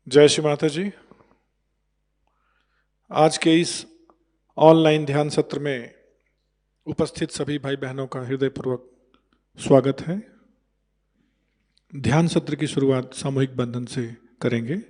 जय श्री माता जी। आज के इस ऑनलाइन ध्यान सत्र में उपस्थित सभी भाई बहनों का हृदयपूर्वक स्वागत है। ध्यान सत्र की शुरुआत सामूहिक बंधन से करेंगे।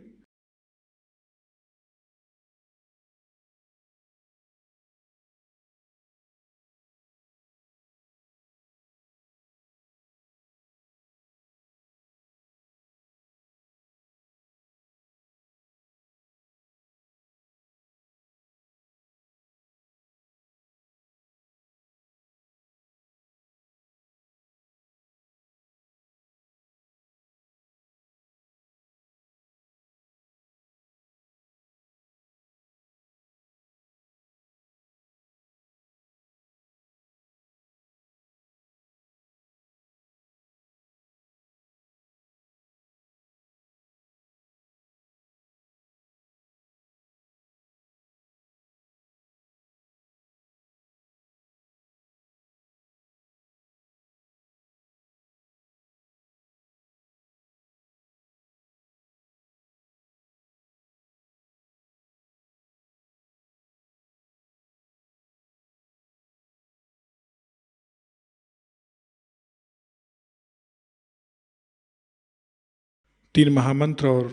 तीन महामंत्र और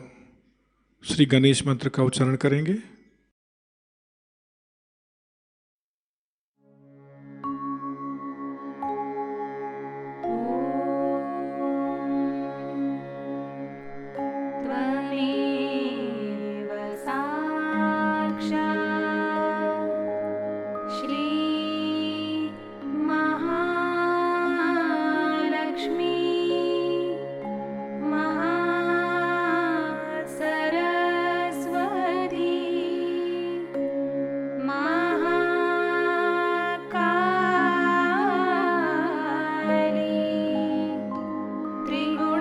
श्री गणेश मंत्र का उच्चारण करेंगे। त्वमेव साक्षात् श्री महालक्ष्मी महासरस्वती महाकाली त्रिगुणात्मिका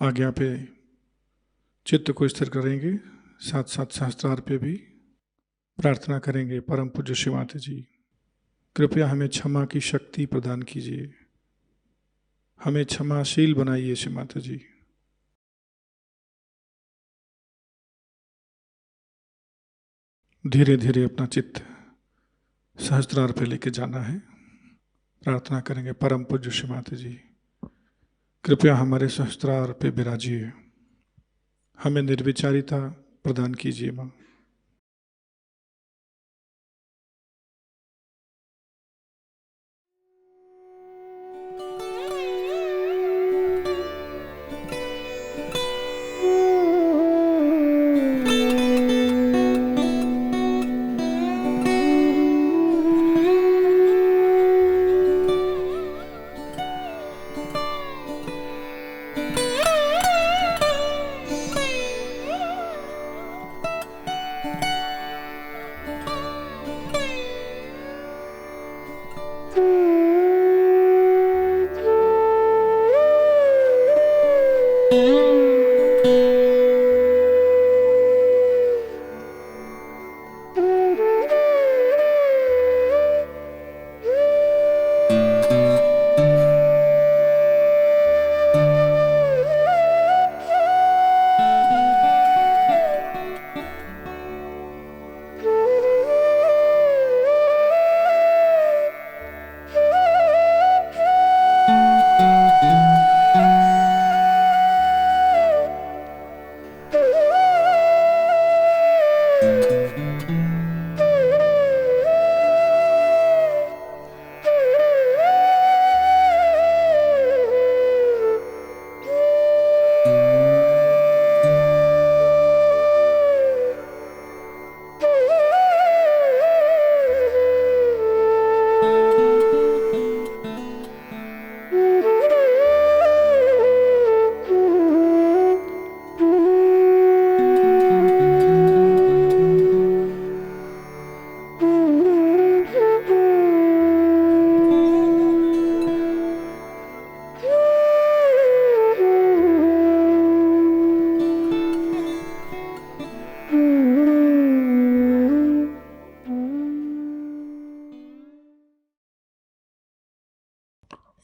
आज्ञा पे चित्त को स्थिर करेंगे, साथ साथ शास्त्रार्थ पे भी प्रार्थना करेंगे। परम पूज्य श्री माता जी, कृपया हमें क्षमा की शक्ति प्रदान कीजिए, हमें क्षमाशील बनाइए श्री माता जी। धीरे धीरे अपना चित्त सहस्त्रार पे लेके जाना है। प्रार्थना करेंगे, परम पूज्य श्री माता जी, कृपया हमारे सहस्त्रार पे विराजिए, हमें निर्विचारिता प्रदान कीजिए माँ।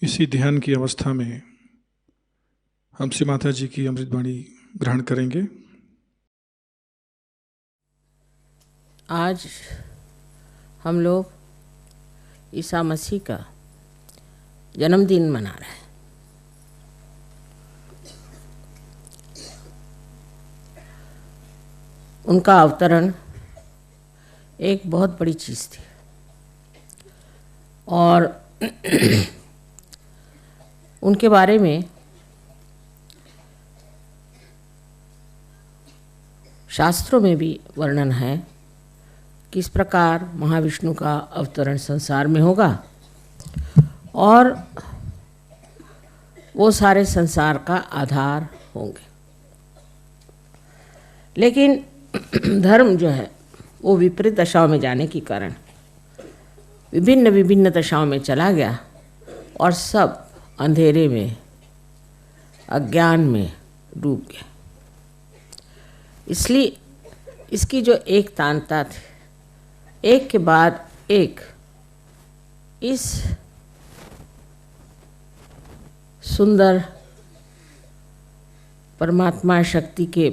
इसी ध्यान की अवस्था में हम श्री माता जी की अमृतवाणी ग्रहण करेंगे। आज हम लोग ईसा मसीह का जन्मदिन मना रहे हैं। उनका अवतरण एक बहुत बड़ी चीज़ थी और उनके बारे में शास्त्रों में भी वर्णन है कि इस प्रकार महाविष्णु का अवतरण संसार में होगा और वो सारे संसार का आधार होंगे। लेकिन धर्म जो है वो विपरीत दशाओं में जाने के कारण विभिन्न विभिन्न दशाओं में चला गया और सब अंधेरे में, अज्ञान में डूब गया। इसलिए इसकी जो एक तांता थी, एक के बाद एक इस सुंदर परमात्मा शक्ति के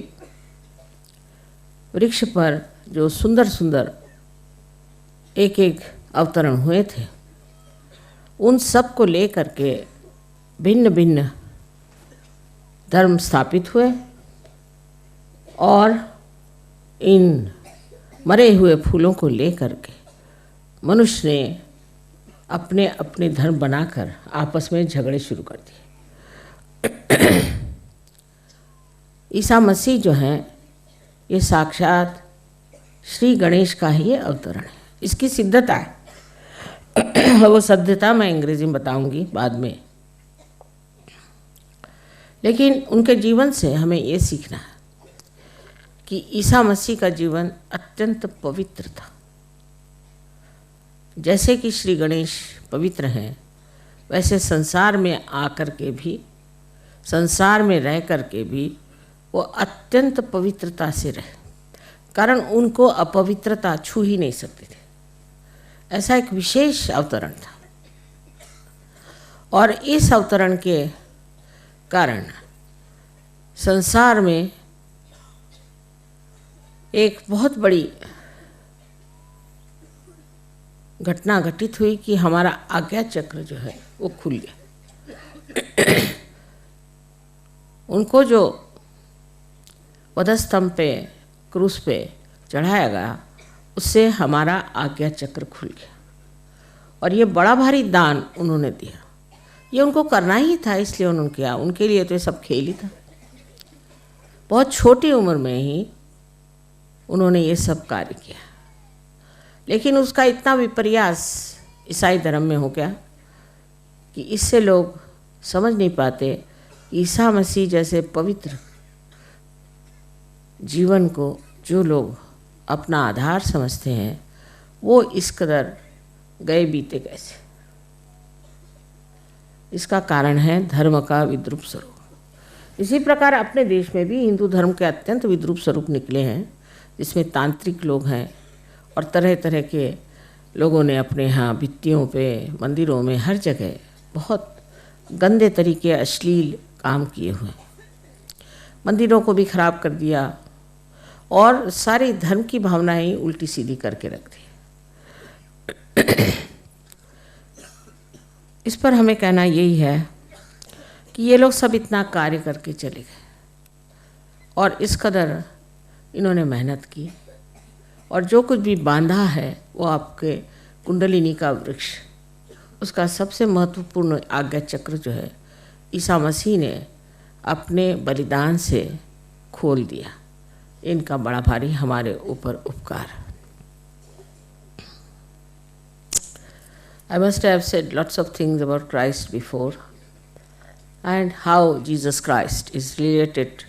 वृक्ष पर जो सुंदर सुंदर एक एक अवतरण हुए थे, उन सब को लेकर के भिन्न भिन्न धर्म स्थापित हुए और इन मरे हुए फूलों को लेकर के मनुष्य ने अपने अपने धर्म बनाकर आपस में झगड़े शुरू कर दिए। ईसा मसीह जो हैं ये साक्षात श्री गणेश का ही अवतरण है। इसकी सिद्धता है वो सिद्धता मैं अंग्रेजी में बताऊंगी बाद में। लेकिन उनके जीवन से हमें ये सीखना है कि ईसा मसीह का जीवन अत्यंत पवित्र था। जैसे कि श्री गणेश पवित्र हैं, वैसे संसार में आकर के भी संसार में रह करके भी वो अत्यंत पवित्रता से रहे, कारण उनको अपवित्रता छू ही नहीं सकते थे। ऐसा एक विशेष अवतरण था। और इस अवतरण के कारण संसार में एक बहुत बड़ी घटना घटित हुई कि हमारा आज्ञा चक्र जो है वो खुल गया। उनको जो वधस्तंभ पे, क्रूस पे चढ़ाया गया, उससे हमारा आज्ञा चक्र खुल गया। और ये बड़ा भारी दान उन्होंने दिया। ये उनको करना ही था, इसलिए उन्होंने किया। उनके लिए तो ये सब खेल ही था। बहुत छोटी उम्र में ही उन्होंने ये सब कार्य किया, लेकिन उसका इतना विपर्यास ईसाई धर्म में हो गया कि इससे लोग समझ नहीं पाते ईसा मसीह जैसे पवित्र जीवन को जो लोग अपना आधार समझते हैं, वो इस कदर गए बीते कैसे। इसका कारण है धर्म का विद्रूप स्वरूप। इसी प्रकार अपने देश में भी हिंदू धर्म के अत्यंत विद्रूप स्वरूप निकले हैं, जिसमें तांत्रिक लोग हैं और तरह तरह के लोगों ने अपने यहाँ भित्तियों पे, मंदिरों में, हर जगह बहुत गंदे तरीके, अश्लील काम किए हुए। मंदिरों को भी खराब कर दिया और सारी धर्म की भावनाएं ही उल्टी सीधी करके रख दी। इस पर हमें कहना यही है कि ये लोग सब इतना कार्य करके चले गए और इस कदर इन्होंने मेहनत की, और जो कुछ भी बांधा है वो आपके कुंडलिनी का वृक्ष, उसका सबसे महत्वपूर्ण आज्ञा चक्र जो है ईसा मसीह ने अपने बलिदान से खोल दिया। इनका बड़ा भारी हमारे ऊपर उपकार। I must have said lots of things about Christ before and how Jesus Christ is related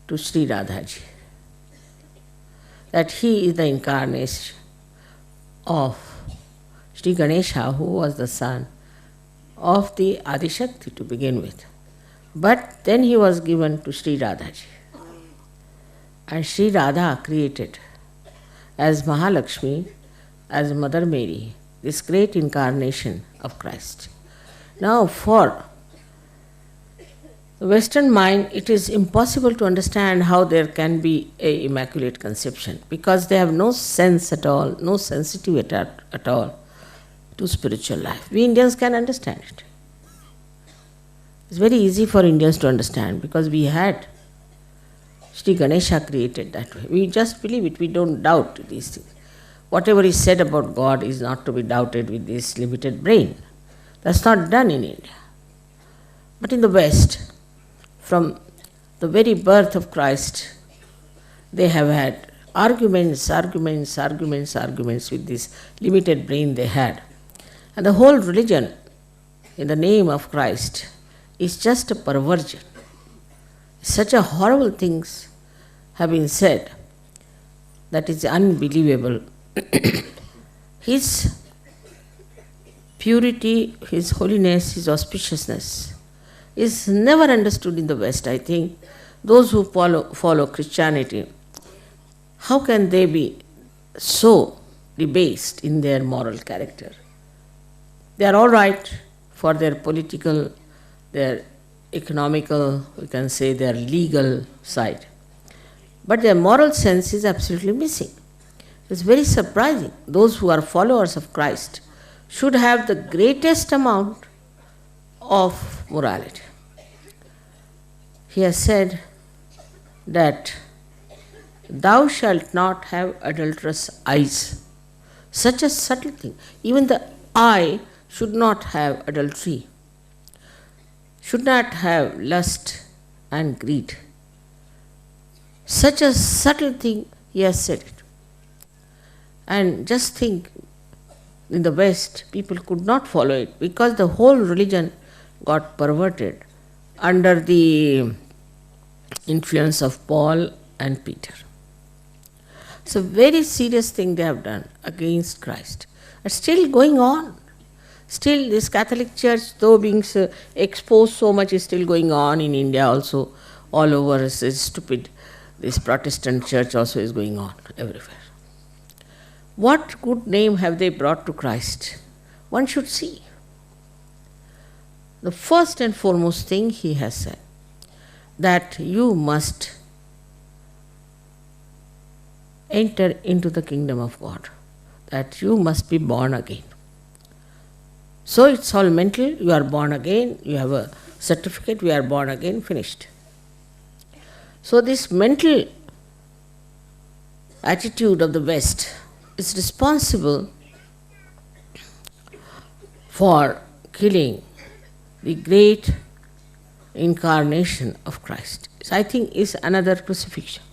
to Shri Radhaji. That he is the incarnation of Shri Ganesha, who was the son of the Adishakti to begin with. But then he was given to Shri Radhaji. And Shri Radha created as Mahalakshmi, as Mother Mary, this great incarnation of Christ. Now for the Western mind, it is impossible to understand how there can be an immaculate conception, because they have no sense at all, no sensitivity at all to spiritual life. We Indians can understand it. It's very easy for Indians to understand because we had Shri Ganesha created that way. We just believe it, we don't doubt these things. Whatever is said about God is not to be doubted with this limited brain. That's not done in India. But in the West, from the very birth of Christ, they have had arguments with this limited brain they had. And the whole religion in the name of Christ is just a perversion. Such a horrible things have been said that is unbelievable. His purity, his holiness, his auspiciousness is never understood in the West. I think those who follow Christianity, how can they be so debased in their moral character? They are all right for their political, their economical, we can say their legal side, but their moral sense is absolutely missing. It's very surprising. Those who are followers of Christ should have the greatest amount of morality. He has said that thou shalt not have adulterous eyes. Such a subtle thing. Even the eye should not have adultery, should not have lust and greed. Such a subtle thing he has said it. And just think, in the West, people could not follow it because the whole religion got perverted under the influence of Paul and Peter. It's a very serious thing they have done against Christ. It's still going on. Still, this Catholic Church, though being exposed so much, is still going on in India also. All over is stupid. This Protestant Church also is going on everywhere. What good name have they brought to Christ? One should see. The first and foremost thing he has said, that you must enter into the kingdom of God, that you must be born again. So it's all mental, you are born again, you have a certificate, we are born again, finished. So this mental attitude of the West is responsible for killing the great incarnation of Christ. So I think is another crucifixion.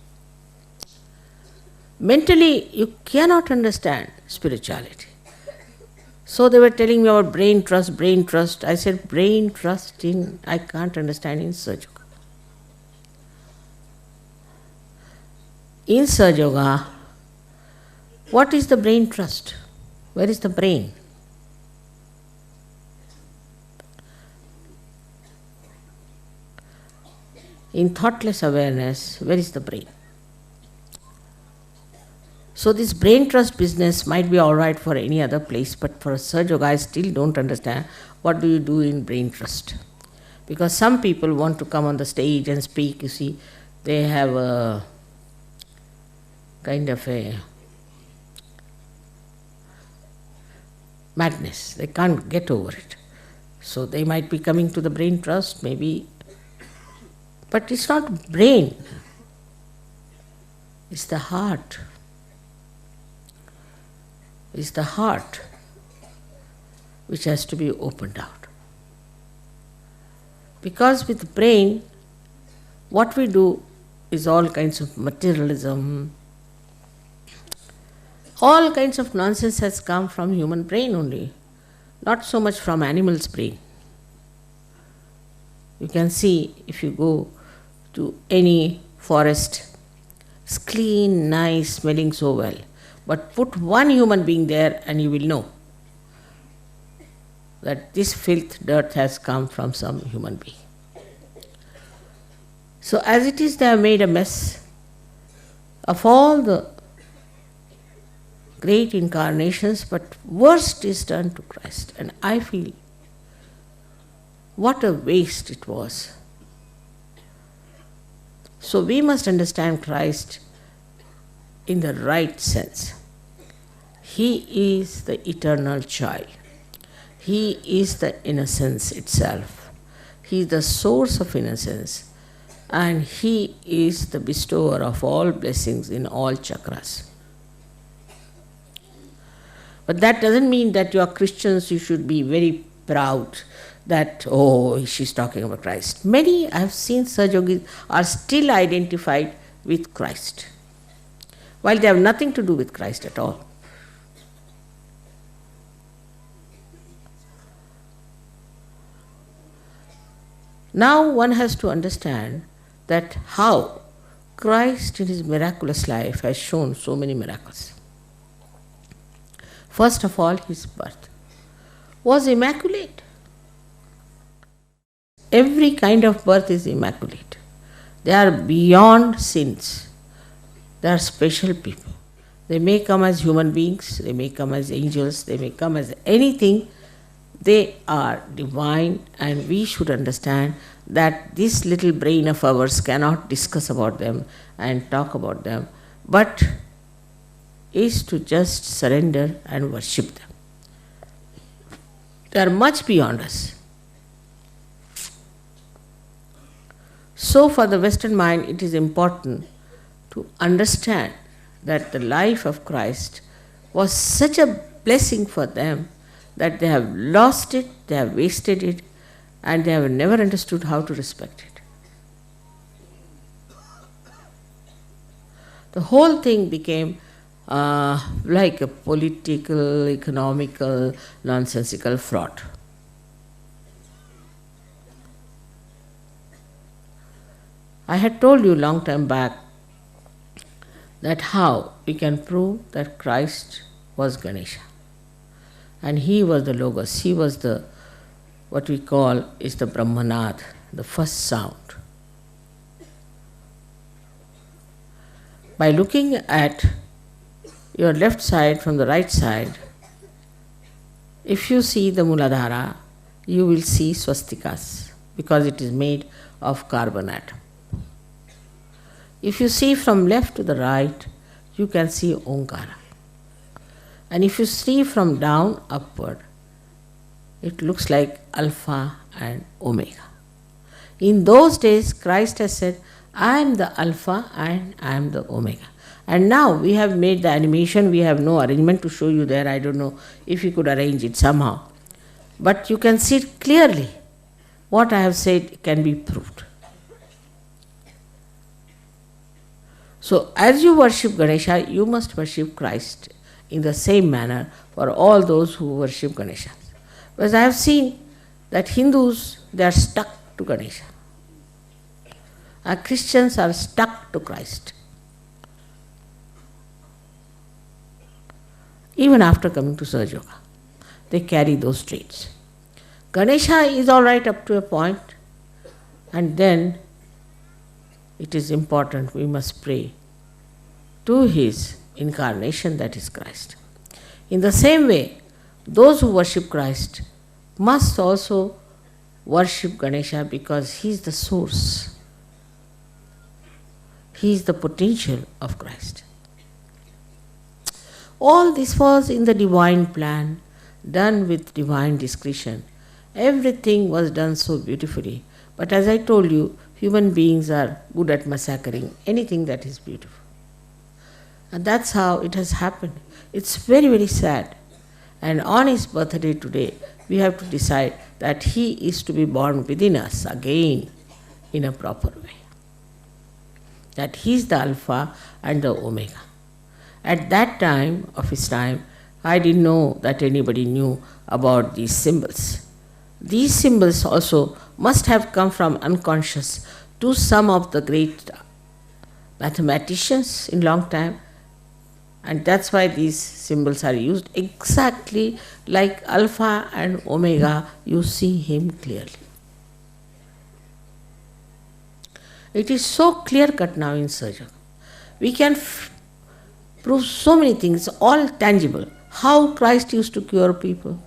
Mentally, you cannot understand spirituality. So they were telling me about brain trust, brain trust. I said, brain trust I can't understand in Sahajayoga. In Sahajayoga, what is the brain trust? Where is the brain? In thoughtless awareness, where is the brain? So this brain trust business might be all right for any other place, but for Sahajayoga, I still don't understand what do you do in brain trust. Because some people want to come on the stage and speak, you see, they have a kind of a madness, they can't get over it. So they might be coming to the brain trust, maybe, but it's not brain, it's the heart. It's the heart which has to be opened out. Because with the brain, what we do is all kinds of materialism, all kinds of nonsense has come from human brain only, not so much from animal's brain. You can see if you go to any forest, it's clean, nice, smelling so well. But put one human being there and you will know that this filth, dirt has come from some human being. So as it is, they have made a mess of all the great incarnations, but worst is done to Christ. And I feel what a waste it was. So we must understand Christ in the right sense. He is the eternal child. He is the innocence itself. He is the source of innocence. And He is the bestower of all blessings in all chakras. But that doesn't mean that you are Christians, you should be very proud that, oh, she's talking about Christ. Many, I have seen Sahajogis, are still identified with Christ, while they have nothing to do with Christ at all. Now one has to understand that how Christ in His miraculous life has shown so many miracles. First of all, His birth was immaculate. Every kind of birth is immaculate. They are beyond sins. They are special people. They may come as human beings, they may come as angels, they may come as anything. They are divine, and we should understand that this little brain of ours cannot discuss about them and talk about them, but is to just surrender and worship them. They are much beyond us. So for the Western mind, it is important to understand that the life of Christ was such a blessing for them that they have lost it, they have wasted it, and they have never understood how to respect it. The whole thing became like a political, economical, nonsensical fraud. I had told you long time back that how we can prove that Christ was Ganesha. And he was the Logos. He was the, what we call is the Brahmanad, the first sound. By looking at your left side from the right side, if you see the Muladhara, you will see swastikas because it is made of carbon atom. If you see from left to the right, you can see Omkara. And if you see from down upward, it looks like Alpha and Omega. In those days, Christ has said, I am the Alpha and I am the Omega. And now we have made the animation, we have no arrangement to show you there. I don't know if you could arrange it somehow. But you can see it clearly. What I have said can be proved. So as you worship Ganesha, you must worship Christ in the same manner for all those who worship Ganesha. Because I have seen that Hindus, they are stuck to Ganesha. Our Christians are stuck to Christ. Even after coming to Sahajayoga, they carry those traits. Ganesha is all right up to a point, and then it is important we must pray to his incarnation, that is Christ. In the same way, those who worship Christ must also worship Ganesha because he is the source. He is the potential of Christ. All this was in the divine plan, done with divine discretion. Everything was done so beautifully. But as I told you, human beings are good at massacring anything that is beautiful. And that's how it has happened. It's very, very sad. And on his birthday today, we have to decide that he is to be born within us again in a proper way. That he is the Alpha and the Omega. At that time of his time, I didn't know that anybody knew about these symbols. These symbols also must have come from unconscious to some of the great mathematicians in long time, and that's why these symbols are used exactly like Alpha and Omega. You see him clearly. It is so clear-cut now in Sahajayoga. We can prove so many things, all tangible. How Christ used to cure people.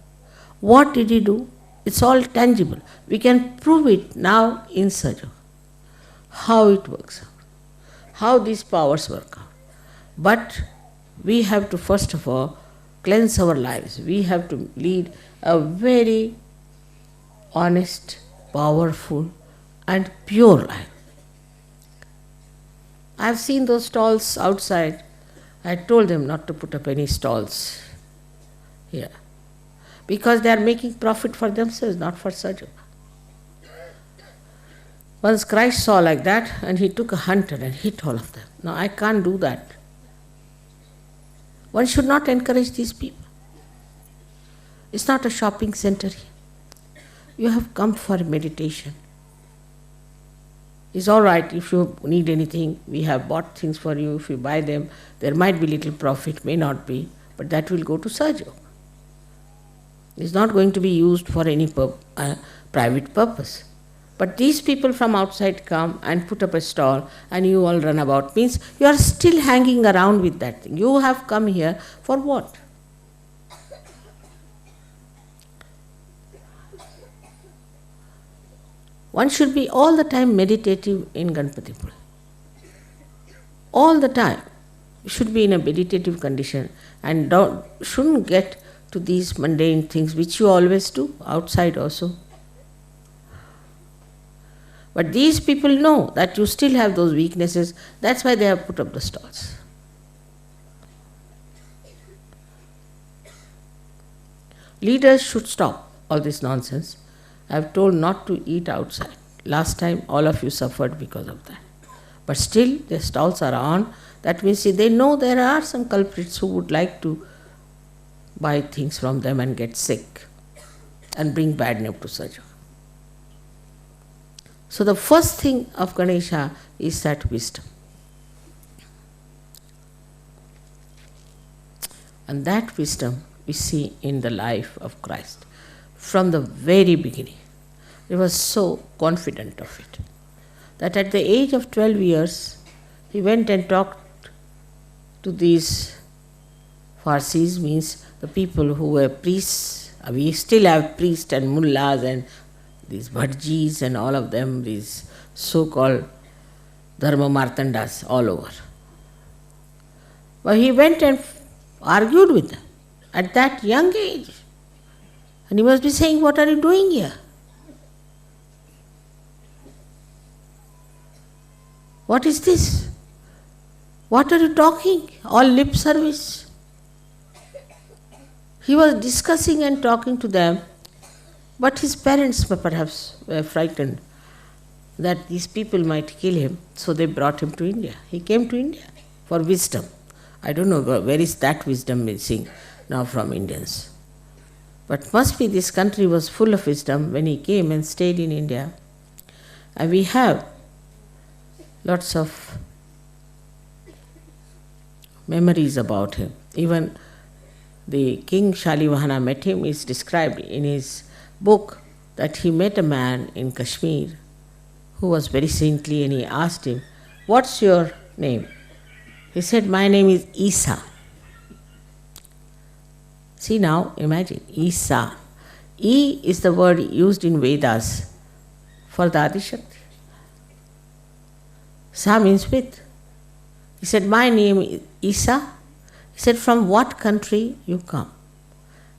What did he do? It's all tangible. We can prove it now in Sahajayoga. How it works out. How these powers work out. But we have to first of all cleanse our lives. We have to lead a very honest, powerful and pure life. I have seen those stalls outside. I told them not to put up any stalls here because they are making profit for themselves, not for Sahajayoga. Once Christ saw like that and he took a hunter and hit all of them. Now I can't do that. One should not encourage these people. It's not a shopping center here. You have come for meditation. It's all right if you need anything. We have bought things for you. If you buy them, there might be little profit, may not be, but that will go to Sahajayoga. It's not going to be used for any private purpose. But these people from outside come and put up a stall and you all run about. Means you are still hanging around with that thing. You have come here for what? One should be all the time meditative in Ganapatipule. All the time. You should be in a meditative condition and shouldn't get to these mundane things which you always do outside also. But these people know that you still have those weaknesses. That's why they have put up the stalls. Leaders should stop all this nonsense. I have told not to eat outside. Last time all of you suffered because of that. But still the stalls are on. That means they know there are some culprits who would like to buy things from them and get sick and bring bad name to Sahajayoga. So the first thing of Ganesha is that wisdom. And that wisdom we see in the life of Christ from the very beginning. He was so confident of it that at the age of 12 years, he went and talked to these Parsis, means the people who were priests. We still have priests and mullahs and these bhajis and all of them, these so-called dharma martandas all over. But he went and argued with them at that young age. And he must be saying, what are you doing here? What is this? What are you talking? All lip service. He was discussing and talking to them, but his parents perhaps were frightened that these people might kill him, so they brought him to India. He came to India for wisdom. I don't know where is that wisdom missing now from Indians. But must be this country was full of wisdom when he came and stayed in India. And we have lots of memories about him. Even the King Shalivahana met him. Is described in his book that he met a man in Kashmir who was very saintly, and he asked him, "What's your name?" He said, "My name is Isa." See now, imagine, Isa. E is the word used in Vedas for the Adishakti. Sa means with. He said, "My name is Isa." He said, "From what country you come?"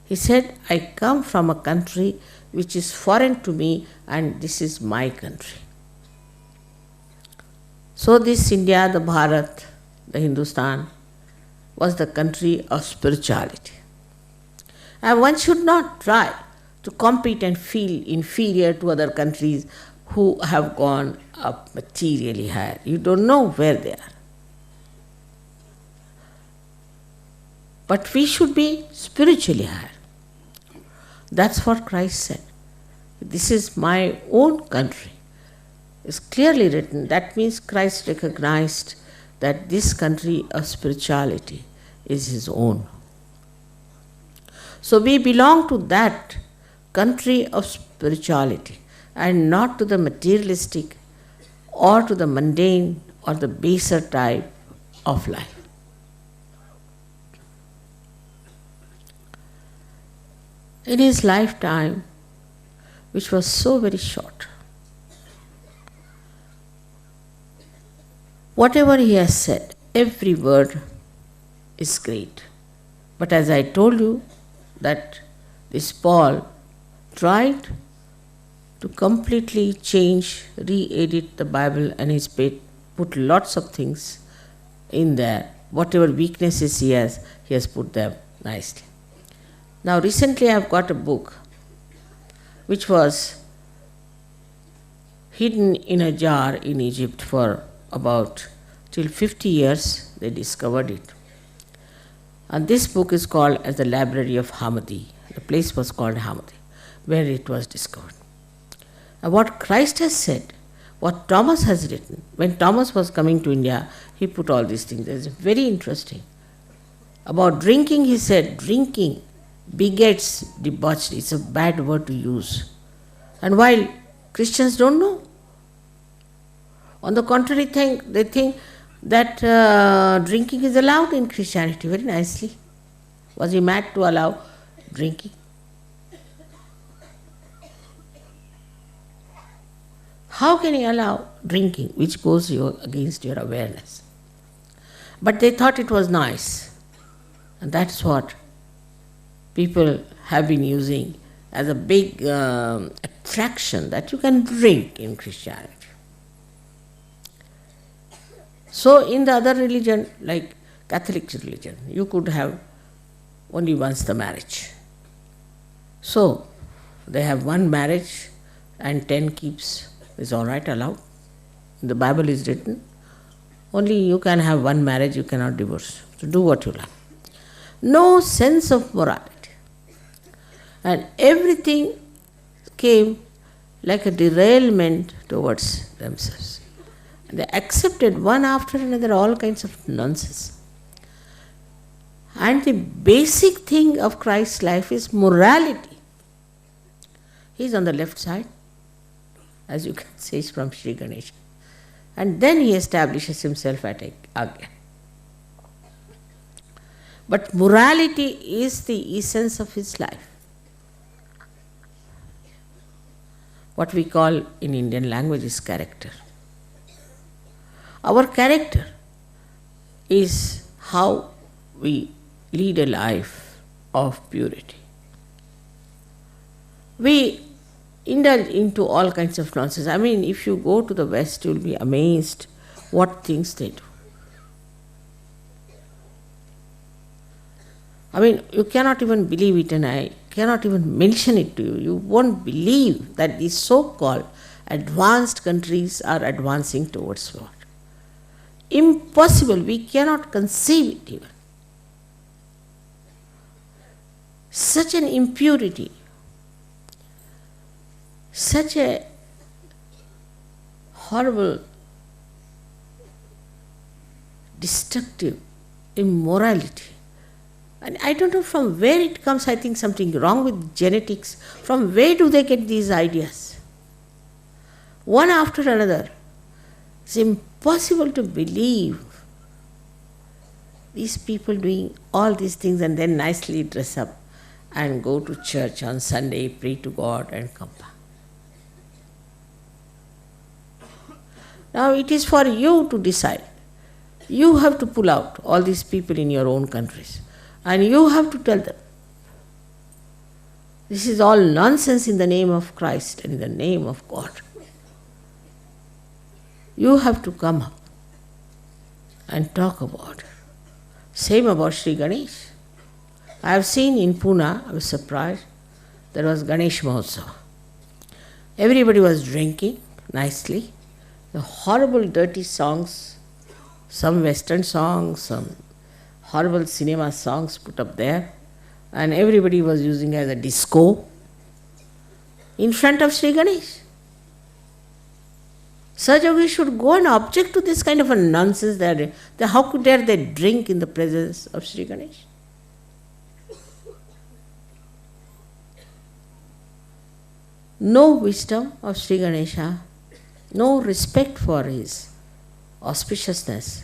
He said, "I come from a country which is foreign to me, and this is my country." So this India, the Bharat, the Hindustan, was the country of spirituality. And one should not try to compete and feel inferior to other countries who have gone up materially higher. You don't know where they are. But we should be spiritually higher. That's what Christ said. This is my own country. It's clearly written. That means Christ recognized that this country of spirituality is his own. So we belong to that country of spirituality and not to the materialistic or to the mundane or the baser type of life. In his lifetime, which was so very short, whatever he has said, every word is great. But as I told you, that this Paul tried to completely change, re-edit the Bible, and he's put lots of things in there. Whatever weaknesses he has put them nicely. Now recently I have got a book which was hidden in a jar in Egypt for about till 50 years. They discovered it. And this book is called as the Library of Hamadi. The place was called Hamadi, where it was discovered. And what Christ has said, what Thomas has written, when Thomas was coming to India, he put all these things. It's very interesting. About drinking, he said, drinking begets debauchery. It's a bad word to use. And while Christians don't know, on the contrary, they think that drinking is allowed in Christianity very nicely. Was he mad to allow drinking? How can he allow drinking, which goes against your awareness? But they thought it was nice. And that's what people have been using as a big attraction, that you can drink in Christianity. So in the other religion, like Catholic religion, you could have only once the marriage. So they have one marriage and 10 keeps. Is all right, allowed. In the Bible is written, only you can have one marriage, you cannot divorce. So do what you like. No sense of morality. And everything came like a derailment towards themselves. And they accepted one after another all kinds of nonsense. And the basic thing of Christ's life is morality. He's on the left side, as you can see from Sri Ganesha. And then he establishes himself at Agya. But morality is the essence of his life. What we call in Indian language is character. Our character is how we lead a life of purity. We indulge into all kinds of nonsense. I mean, if you go to the West, you will be amazed what things they do. I mean, you cannot even believe it, and I cannot even mention it to you. You won't believe that these so-called advanced countries are advancing towards what? Impossible. We cannot conceive it even. Such an impurity, such a horrible, destructive immorality. And I don't know from where it comes. I think something wrong with genetics. From where do they get these ideas? One after another. It's impossible to believe these people doing all these things and then nicely dress up and go to church on Sunday, pray to God and come back. Now it is for you to decide. You have to pull out all these people in your own countries. And you have to tell them, this is all nonsense in the name of Christ and in the name of God. You have to come up and talk about it. Same about Sri Ganesh. I have seen in Pune, I was surprised, there was Ganesh Mahotsav. Everybody was drinking nicely. The horrible dirty songs, some Western songs, some horrible cinema songs put up there, and everybody was using as a disco in front of Sri Ganesh. Sahajayoga should go and object to this kind of a nonsense. How could dare they drink in the presence of Sri Ganesh? No wisdom of Sri Ganesha, no respect for his auspiciousness.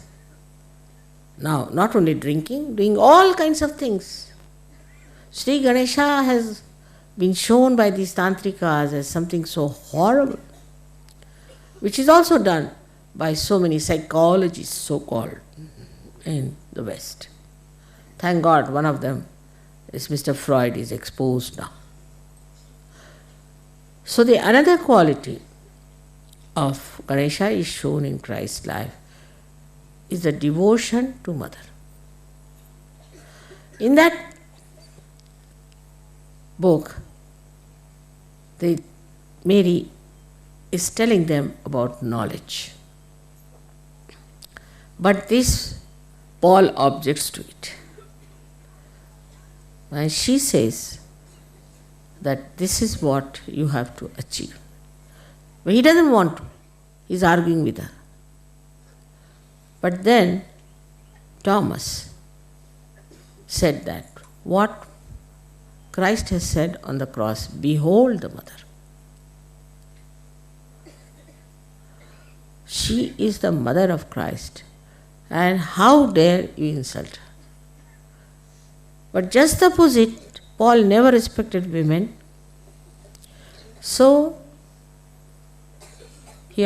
Now, not only drinking, doing all kinds of things. Sri Ganesha has been shown by these tantrikas as something so horrible, which is also done by so many psychologists, so-called, in the West. Thank God one of them is Mr. Freud, is exposed now. So the another quality of Ganesha is shown in Christ's life is the devotion to Mother. In that book, Mary is telling them about knowledge. But this, Paul objects to it. And she says that this is what you have to achieve. But he doesn't want to. He's arguing with her. But then Thomas said that what Christ has said on the cross, behold the Mother. She is the mother of Christ, and how dare you insult her? But just the opposite, Paul never respected women. So he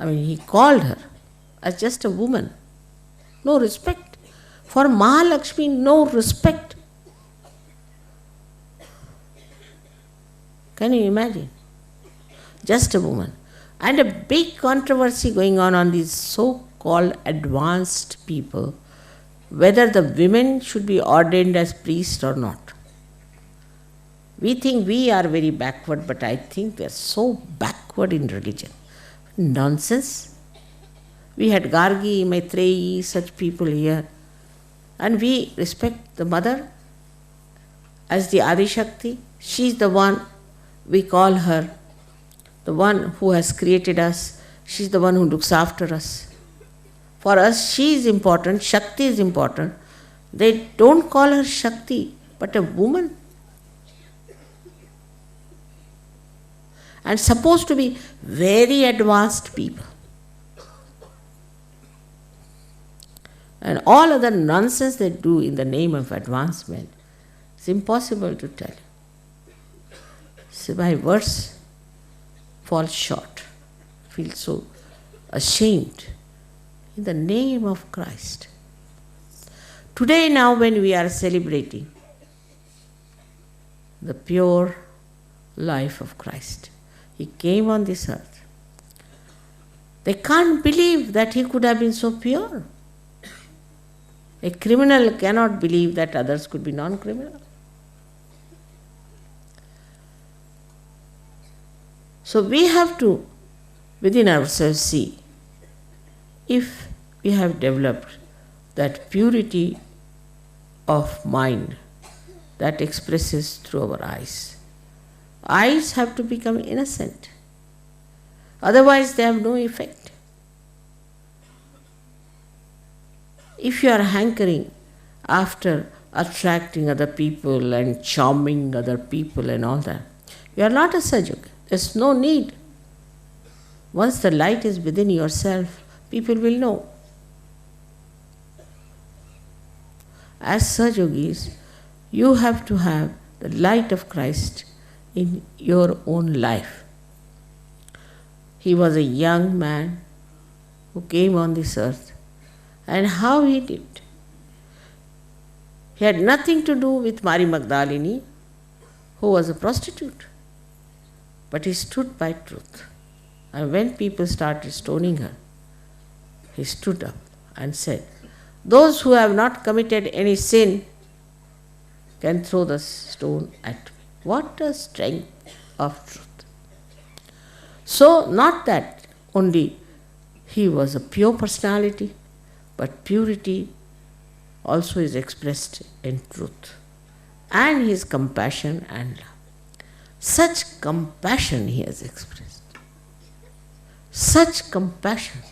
he called her as just a woman. No respect. For Mahalakshmi, no respect. Can you imagine? Just a woman. And a big controversy going on these so-called advanced people, whether the women should be ordained as priests or not. We think we are very backward, but I think they are so backward in religion. Nonsense. We had Gargi, Maitreyi, such people here. And we respect the mother as the Adi Shakti. She is the one, we call her, the one who has created us. She is the one who looks after us. For us, she is important, Shakti is important. They don't call her Shakti, but a woman. And supposed to be very advanced people. And all other nonsense they do in the name of advancement, it's impossible to tell. So my words fall short. I feel so ashamed. In the name of Christ. Today now when we are celebrating the pure life of Christ, He came on this earth. They can't believe that He could have been so pure. A criminal cannot believe that others could be non-criminal. So we have to, within ourselves, see if we have developed that purity of mind that expresses through our eyes. Eyes have to become innocent. Otherwise they have no effect. If you are hankering after attracting other people and charming other people and all that, you are not a Sahajayoga. There's no need. Once the light is within yourself, people will know. As Sahajogis, you have to have the light of Christ in your own life. He was a young man who came on this earth, and how he lived. He had nothing to do with Mary Magdalene, who was a prostitute, but he stood by truth. And when people started stoning her, he stood up and said, "Those who have not committed any sin can throw the stone at me." What a strength of truth. So, not that only he was a pure personality, but purity also is expressed in truth and his compassion and love. Such compassion he has expressed. Such compassion.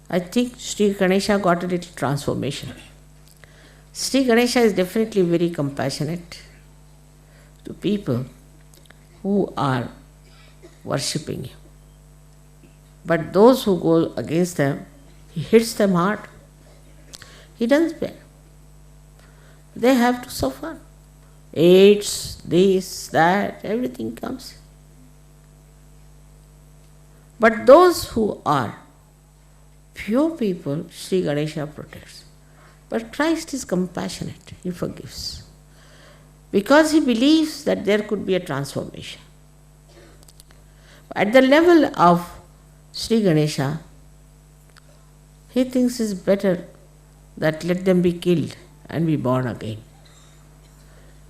I think Sri Ganesha got a little transformation. Sri Ganesha is definitely very compassionate to people who are worshipping him. But those who go against them, he hits them hard. He doesn't bear. They have to suffer. AIDS, this, that, everything comes. But those who are pure people, Sri Ganesha protects. But Christ is compassionate, he forgives. Because he believes that there could be a transformation. At the level of Sri Ganesha, he thinks it's better that let them be killed and be born again,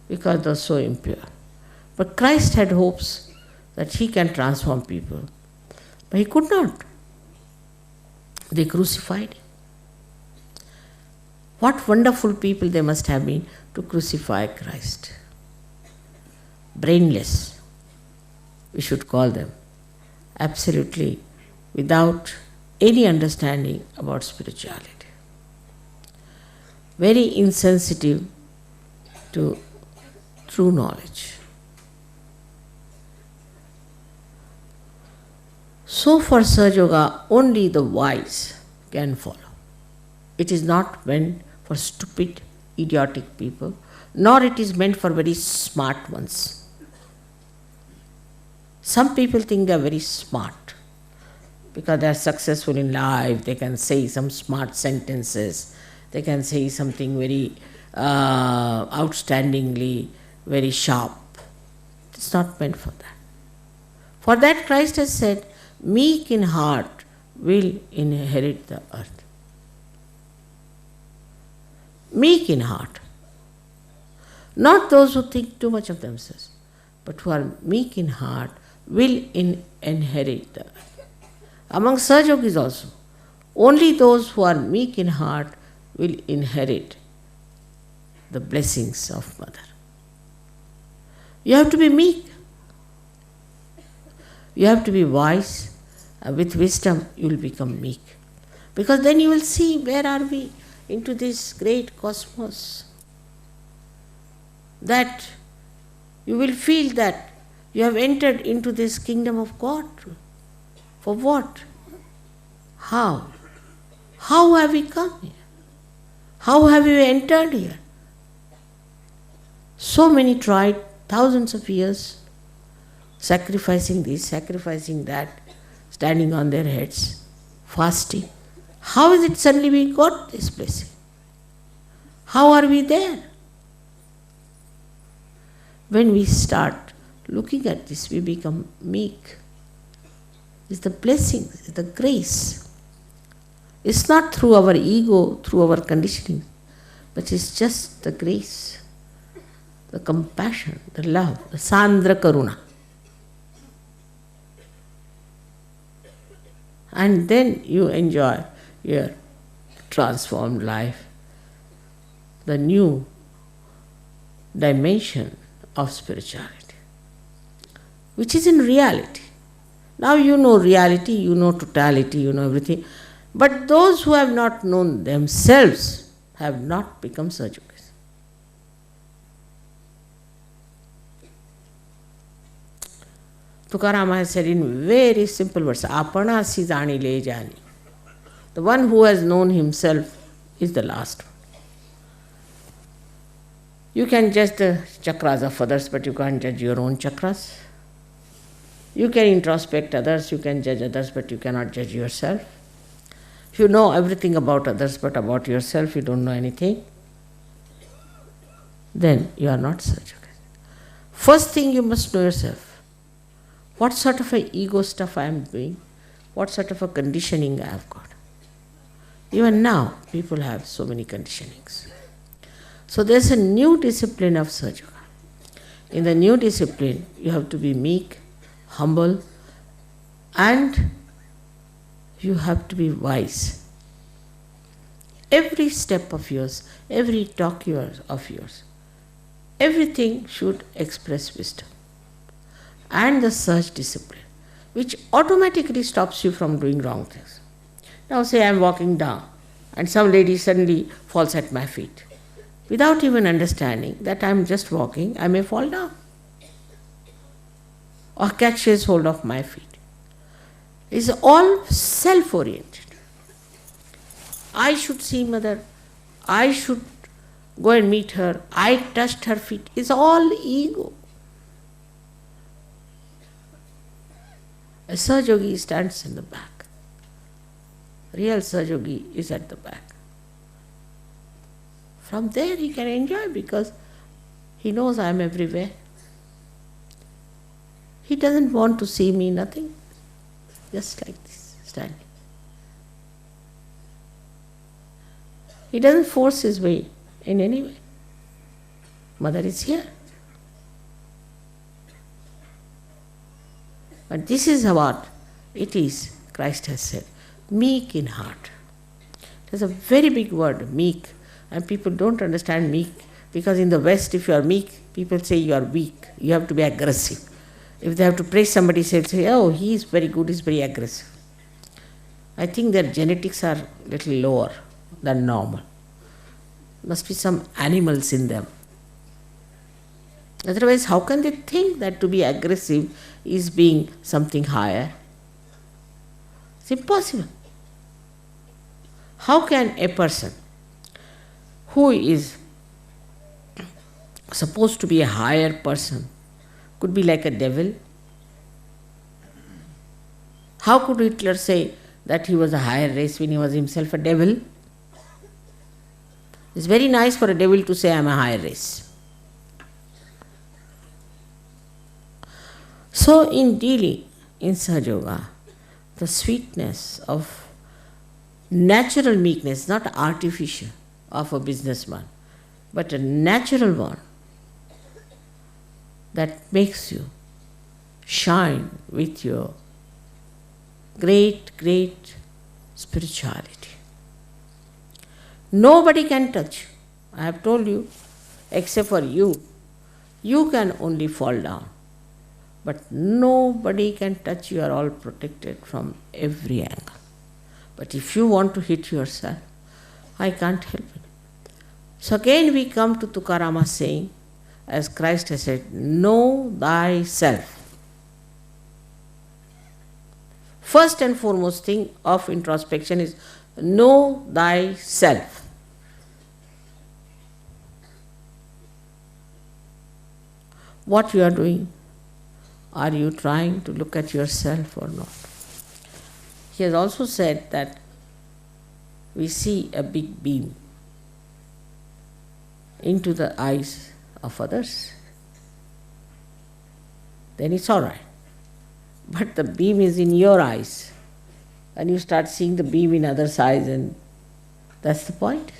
because they're so impure. But Christ had hopes that he can transform people, but he could not. They crucified him. What wonderful people they must have been to crucify Christ. Brainless, we should call them. Absolutely without any understanding about spirituality. Very insensitive to true knowledge. So for Sahajayoga, only the wise can follow. It is not meant for stupid, idiotic people, nor it is meant for very smart ones. Some people think they are very smart because they are successful in life, they can say some smart sentences, they can say something very outstandingly, very sharp. It's not meant for that. For that Christ has said, meek in heart will inherit the earth. Meek in heart. Not those who think too much of themselves, but who are meek in heart will inherit the earth. Among Sahajogis also, only those who are meek in heart will inherit the blessings of Mother. You have to be meek. You have to be wise. With wisdom, you will become meek. Because then you will see where are we into this great cosmos. That you will feel that you have entered into this kingdom of God. For what? How? How have we come here? How have we entered here? So many tried, thousands of years, sacrificing this, sacrificing that, standing on their heads, fasting. How is it suddenly we got this blessing? How are we there? When we start looking at this, we become meek. It's the blessing, it's the grace. It's not through our ego, through our conditioning, but it's just the grace, the compassion, the love, the Sandra Karuna. And then you enjoy your transformed life, the new dimension of spirituality, which is in reality. Now you know reality, you know totality, you know everything. But those who have not known themselves have not become Sahajogis. Tukaram has said in very simple words, Apana si jani le jani. The one who has known himself is the last one. You can judge the chakras of others, but you can't judge your own chakras. You can introspect others, you can judge others, but you cannot judge yourself. You know everything about others, but about yourself you don't know anything. Then you are not Sahajayoga. First thing you must know yourself. What sort of a ego stuff I am doing? What sort of a conditioning I have got? Even now, people have so many conditionings. So there's a new discipline of Sahajayoga. In the new discipline, you have to be meek, humble, and you have to be wise. Every step of yours, every talk of yours, everything should express wisdom. And the search discipline, which automatically stops you from doing wrong things. Now say I am walking down and some lady suddenly falls at my feet. Without even understanding that I am just walking, I may fall down or catches hold of my feet. It's all self-oriented. I should see mother, I should go and meet her, I touched her feet. It's all ego. A Sahajayogi stands in the back. Real Sahajayogi is at the back. From there he can enjoy because he knows I am everywhere. He doesn't want to see me, nothing. Just like this, standing. He doesn't force his way in any way. Mother is here. But this is what it is, Christ has said, meek in heart. There's a very big word, meek, and people don't understand meek because in the West, if you are meek, people say you are weak, you have to be aggressive. If they have to praise somebody, say, oh, he is very good, he is very aggressive. I think their genetics are a little lower than normal. Must be some animals in them. Otherwise, how can they think that to be aggressive is being something higher? It's impossible. How can a person who is supposed to be a higher person could be like a devil? How could Hitler say that he was a higher race when he was himself a devil? It's very nice for a devil to say, I am a higher race. So in dealing in Sahajayoga, the sweetness of natural meekness, not artificial, of a businessman, but a natural one that makes you shine with your great, great spirituality. Nobody can touch you. I have told you, except for you. You can only fall down. But nobody can touch you. You are all protected from every angle. But if you want to hit yourself, I can't help it. So again we come to Tukarama's saying, as Christ has said, know thyself. First and foremost thing of introspection is know thyself. What you are doing? Are you trying to look at yourself or not? He has also said that we see a big beam into the eyes of others, then it's all right. But the beam is in your eyes, and you start seeing the beam in others' eyes, and that's the point.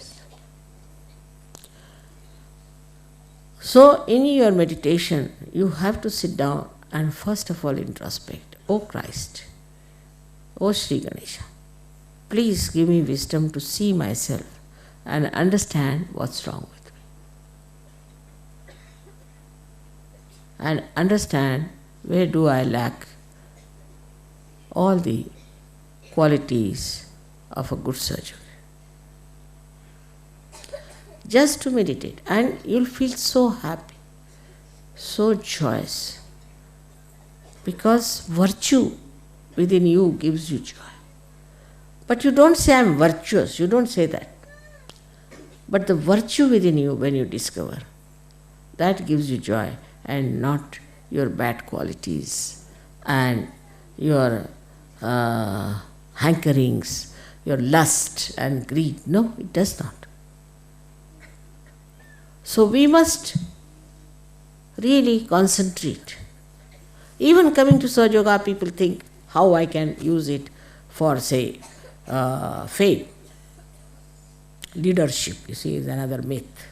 So in your meditation, you have to sit down and first of all introspect. O Christ, O Sri Ganesha, please give me wisdom to see myself and understand what's wrong with me. And understand where do I lack all the qualities of a good surgeon. Just to meditate, and you'll feel so happy, so joyous, because virtue within you gives you joy. But you don't say, I'm virtuous, you don't say that. But the virtue within you, when you discover, that gives you joy, and not your bad qualities and your hankerings, your lust and greed. No, it does not. So we must really concentrate. Even coming to Sahajayoga, people think how I can use it for, say, fame. Leadership, you see, is another myth.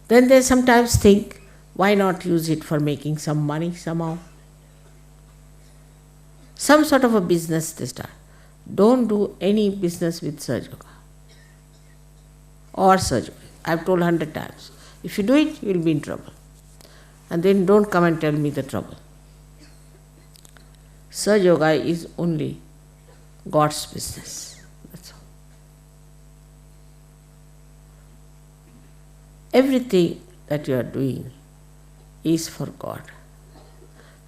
Then they sometimes think, why not use it for making some money somehow? Some sort of a business they start. Don't do any business with Sahajayoga or Sahajayoga. I've told 100 times. If you do it, you will be in trouble. And then don't come and tell me the trouble. Sahajayoga is only God's business. That's all. Everything that you are doing is for God.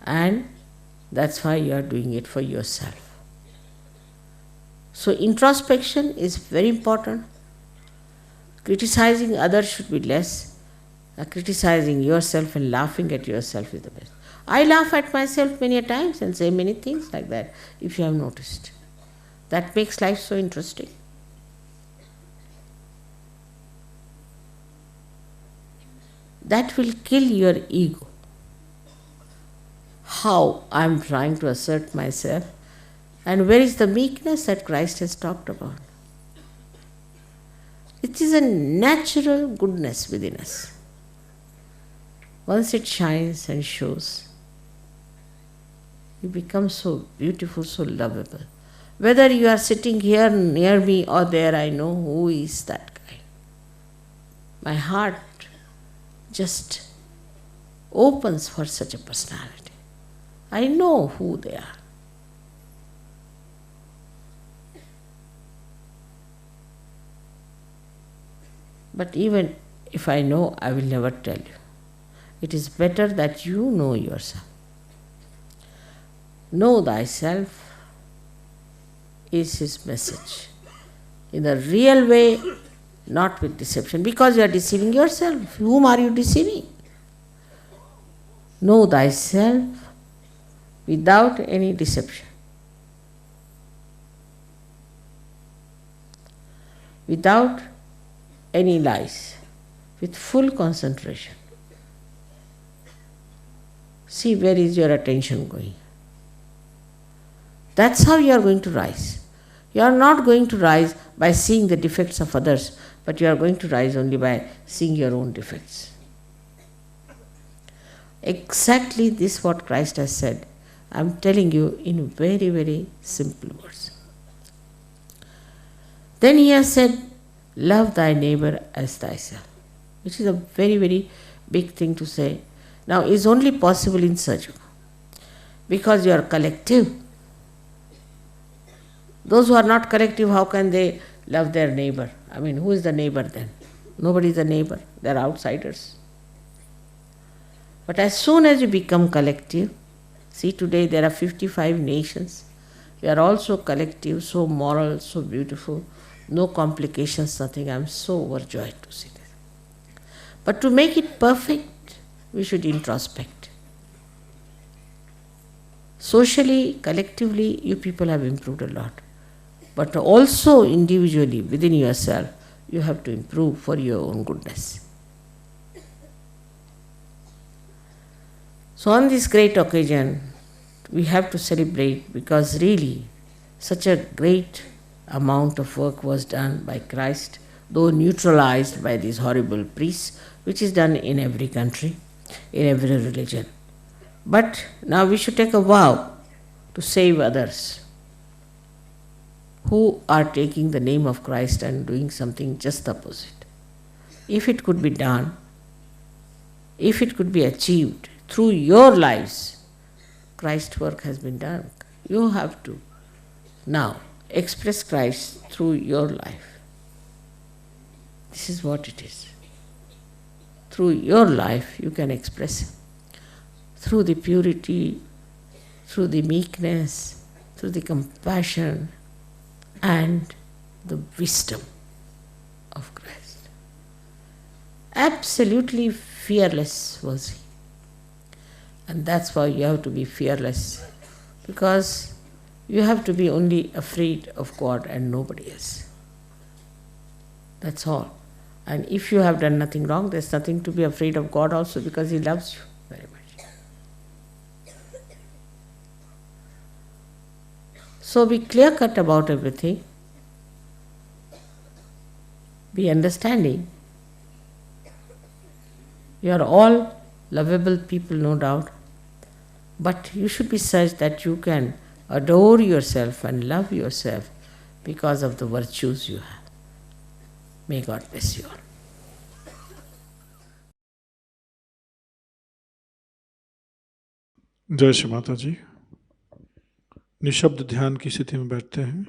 And that's why you are doing it for yourself. So introspection is very important. Criticizing others should be less. Criticizing yourself and laughing at yourself is the best. I laugh at myself many a times and say many things like that, if you have noticed. That makes life so interesting. That will kill your ego. How I am trying to assert myself, and where is the meekness that Christ has talked about? It is a natural goodness within us. Once it shines and shows, you become so beautiful, so lovable. Whether you are sitting here near me or there, I know who is that guy. My heart just opens for such a personality. I know who they are. But even if I know, I will never tell you. It is better that you know yourself. Know thyself is his message. In the real way, not with deception, because you are deceiving yourself. Whom are you deceiving? Know thyself without any deception, without any lies, with full concentration. See where is your attention going. That's how you are going to rise. You are not going to rise by seeing the defects of others, but you are going to rise only by seeing your own defects. Exactly this what Christ has said. I am telling you in very, very simple words. Then he has said, love thy neighbor as thyself, which is a very, very big thing to say. Now, it's only possible in Sahajayoga because you are collective. Those who are not collective, how can they love their neighbor? I mean, who is the neighbor then? Nobody is a neighbor, they are outsiders. But as soon as you become collective, see today there are 55 nations. We are also collective, so moral, so beautiful, no complications, nothing. I am so overjoyed to see that. But to make it perfect, we should introspect. Socially, collectively, you people have improved a lot. But also individually, within yourself, you have to improve for your own goodness. So on this great occasion, we have to celebrate because really such a great amount of work was done by Christ, though neutralized by these horrible priests, which is done in every country, in every religion. But now we should take a vow to save others who are taking the name of Christ and doing something just the opposite. If it could be done, if it could be achieved through your lives, Christ's work has been done. You have to now express Christ through your life. This is what it is. Through your life you can express Him. Through the purity, through the meekness, through the compassion and the wisdom of Christ. Absolutely fearless was He. And that's why you have to be fearless, because you have to be only afraid of God and nobody else. That's all. And if you have done nothing wrong, there's nothing to be afraid of God also, because He loves you very much. So be clear-cut about everything. Be understanding. You are all lovable people, no doubt. But you should be such that you can adore yourself and love yourself because of the virtues you have. May God bless you all. जय श्री माता जी। निशब्द ध्यान की स्थिति में बैठते हैं।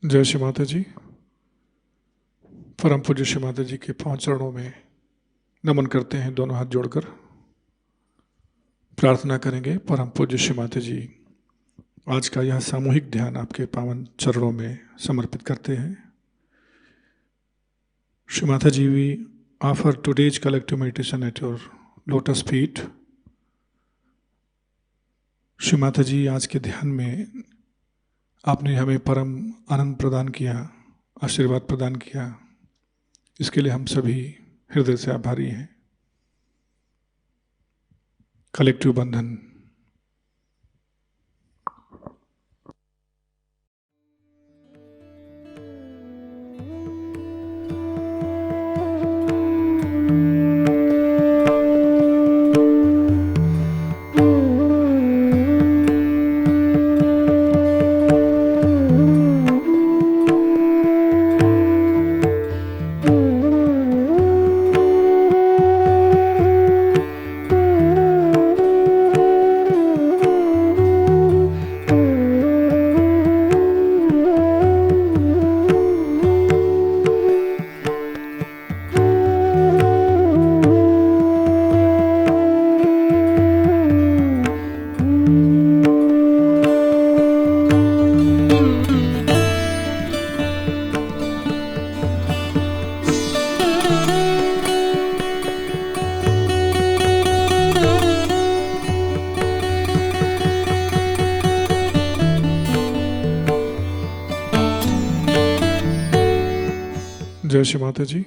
जय श्री माता जी। परम पूज्य श्री माता जी के 5 चरणों में नमन करते हैं, दोनों हाथ जोड़कर प्रार्थना करेंगे। परम पूज्य श्री माता जी, आज का यह सामूहिक ध्यान आपके पावन चरणों में समर्पित करते हैं। Shri Mata ji, we offer today's collective meditation at your lotus feet. Shri Mata ji, आज के ध्यान में आपने हमें परम आनंद प्रदान किया, आशीर्वाद प्रदान किया, इसके लिए हम सभी हृदय से आभारी हैं। कलेक्टिव बंधन। जय श्री माता जी।